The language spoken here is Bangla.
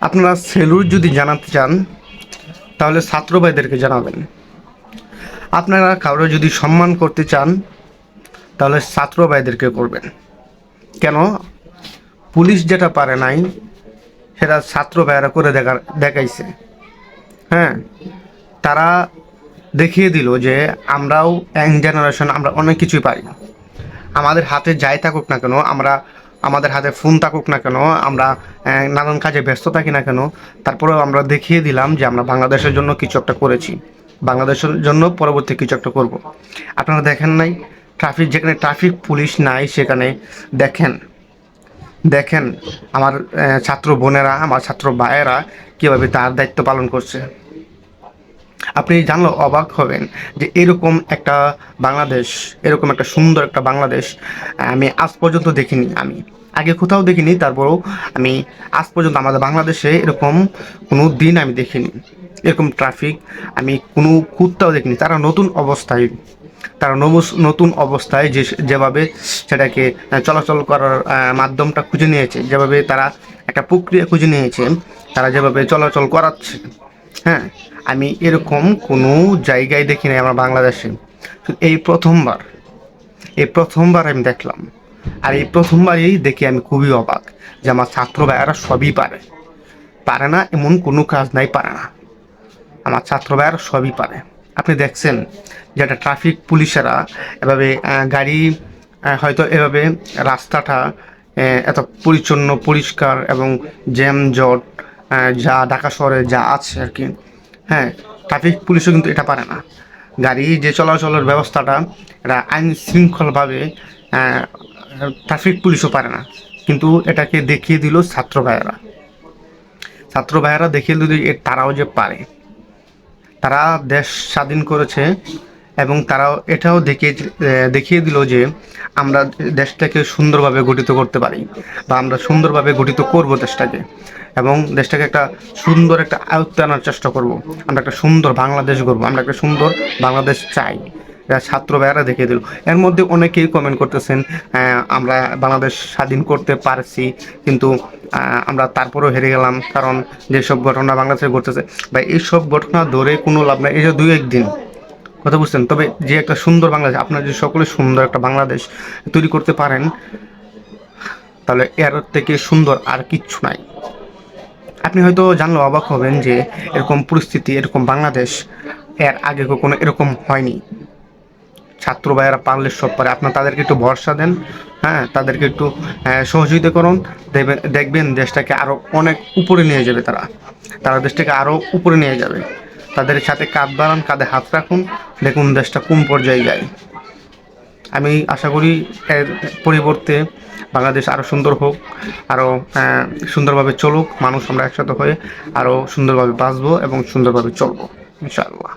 আপনারা সেলুট যদি জানাতে চান তাহলে ছাত্র ভাইদেরকে জানাবেন। আপনারা কারো যদি সম্মান করতে চান তাহলে ছাত্র ভাইদেরকে করবেন। কেন? পুলিশ যেটা পারে নাই সেটা ছাত্র ভাইয়েরা করে দেখাইছে। হ্যাঁ, তারা দেখিয়ে দিল যে আমরাও ইয়াং জেনারেশন, আমরা অনেক কিছুই পারি। আমাদের হাতে যাই থাকুক না কেন, আমাদের হাতে ফোন থাকুক না কেন, আমরা নানান কাজে ব্যস্ত থাকি না কেন, তারপরেও আমরা দেখিয়ে দিলাম যে আমরা বাংলাদেশের জন্য কিছু একটা করেছি, বাংলাদেশের জন্য পরবর্তী কিছু একটা করব। আপনারা দেখেন নাই যেখানে ট্রাফিক পুলিশ নাই সেখানে দেখেন দেখেন আমার ছাত্র বোনেরা, আমার ছাত্র ভাইয়েরা কীভাবে তার দায়িত্ব পালন করছে। আপনি জানলে অবাক হবেন যে এরকম একটা বাংলাদেশ, এরকম একটা সুন্দর একটা বাংলাদেশ আমি আজ পর্যন্ত দেখিনি। আমি আগে কোথাও দেখিনি, তারপরেও আমি আজ পর্যন্ত আমাদের বাংলাদেশে এরকম কোনো দিন আমি দেখিনি। এরকম ট্রাফিক আমি কোনো কোথাও দেখিনি। তারা নতুন অবস্থায় যেভাবে সেটাকে চলাচল করার মাধ্যমটা খুঁজে নিয়েছে, যেভাবে তারা একটা প্রক্রিয়া খুঁজে নিয়েছে, তারা যেভাবে চলাচল করাচ্ছে, হ্যাঁ, আমি এরকম কোনো জায়গায় দেখি নাই আমার বাংলাদেশে। এই প্রথমবার আমি দেখলাম। আর এই প্রথমবারই দেখে আমি খুবই অবাক যে আমার ছাত্র ভাইয়েরা সবই পারে। পারে না এমন কোনো কাজ নাই, পারে না। আমার ছাত্র ভাইয়েরা সবই পারে। আপনি দেখছেন যে একটা ট্রাফিক পুলিশেরা এভাবে গাড়ি হয়তো এভাবে রাস্তাটা এত পরিচ্ছন্ন পরিষ্কার এবং জ্যামজট যা ঢাকা শহরে যা আছে আর কি, হ্যাঁ, ট্রাফিক পুলিশও কিন্তু এটা পারে না। গাড়ি যে চলাচলের ব্যবস্থাটা এটা আইন শৃঙ্খলভাবে ট্রাফিক পুলিশও পারে না, কিন্তু এটাকে দেখিয়ে দিল ছাত্র ভাইয়েরা দেখিয়ে দিল তারাও যে পারে। তারা দেশ স্বাধীন করেছে এবং তারাও এটাও দেখিয়ে দিল যে আমরা দেশটাকে সুন্দরভাবে গঠিত করতে পারি, বা আমরা সুন্দরভাবে গঠিত করব দেশটাকে, এবং দেশটাকে একটা সুন্দর একটা আয়ত্তে আনার চেষ্টা করব। আমরা একটা সুন্দর বাংলাদেশ গড়ব, আমরা একটা সুন্দর বাংলাদেশ চাই। ছাত্র ভাইয়েরা দেখিয়ে দিল। এর মধ্যে অনেকেই কমেন্ট করতেছেন আমরা বাংলাদেশ স্বাধীন করতে পারছি, কিন্তু আমরা তারপরেও হেরে গেলাম, কারণ যেসব ঘটনা বাংলাদেশে ঘটতেছে বা এইসব ঘটনা ধরে কোনো লাভ নাই। এই যে 2-1 দিন কথা বুঝছেন। তবে যে একটা সুন্দর বাংলাদেশ, আপনারা যদি সকলে সুন্দর একটা বাংলাদেশ তৈরি করতে পারেন, তাহলে এর থেকে সুন্দর আর কিচ্ছু নাই। আপনি হয়তো জানলে অবাক হবেন যে এরকম পরিস্থিতি, এরকম বাংলাদেশ এর আগে কখনো এরকম হয়নি। ছাত্র ভাইয়েরা পারলে সব পারে। আপনার তাদেরকে একটু ভরসা দেন, হ্যাঁ, তাদেরকে একটু সহযোগিতা করুন, দেখবেন দেশটাকে আরও অনেক উপরে নিয়ে যাবে। তারা দেশটাকে আরও উপরে নিয়ে যাবে। তাদের সাথে কাঁধ বাড়ান, কাঁধে হাত রাখুন, দেখুন দেশটা কোন পর্যায়ে যায়। আমি আশা করি এর পরিবর্তে বাংলাদেশ আরও সুন্দর হোক, আরও সুন্দরভাবে চলুক। মানুষ আমরা একসাথে হয়ে আরও সুন্দরভাবে বাঁচবো এবং সুন্দরভাবে চলবো ইনশাআল্লাহ।